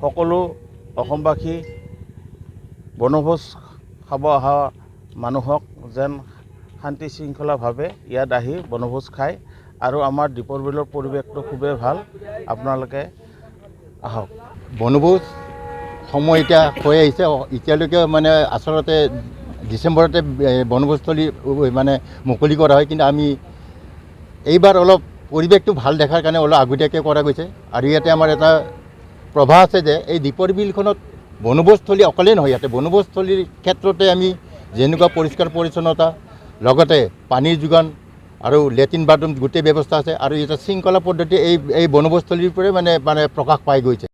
সকলো অসমবাসী বনভোজ খাব অহা মানুহক যেন শান্তি শৃংখলাভাৱে ইয়াত আহি বনভোজ খায় আৰু আমাৰ দীপৰ বিলৰ পৰিৱেশটো খুবেই ভাল। আপোনালোকে আহক। বনভোজ সময় এতিয়া হৈ আহিছে, এতিয়ালৈকে মানে আচলতে ডিচেম্বৰতে বনভোজস্থলী মানে মুকলি কৰা হয়, কিন্তু আমি এইবাৰ অলপ পৰিৱেশটো ভাল দেখাৰ কাৰণে অলপ আগতীয়াকৈ কৰা গৈছে। আৰু ইয়াতে আমাৰ এটা প্ৰভাৱ আছে যে এই দীপৰ বিলখনত বনভোজস্থলী অকলেই নহয়, ইয়াতে বনভোজস্থলীৰ ক্ষেত্ৰতে আমি যেনেকুৱা পৰিষ্কাৰ পৰিচ্ছন্নতা, লগতে পানীৰ যোগান আৰু লেট্ৰিন বাথৰুম গোটেই ব্যৱস্থা আছে। আৰু এটা শৃংখলা পদ্ধতি এই বনভোজস্থলীৰ পৰাই মানে প্ৰকাশ পাই গৈছে।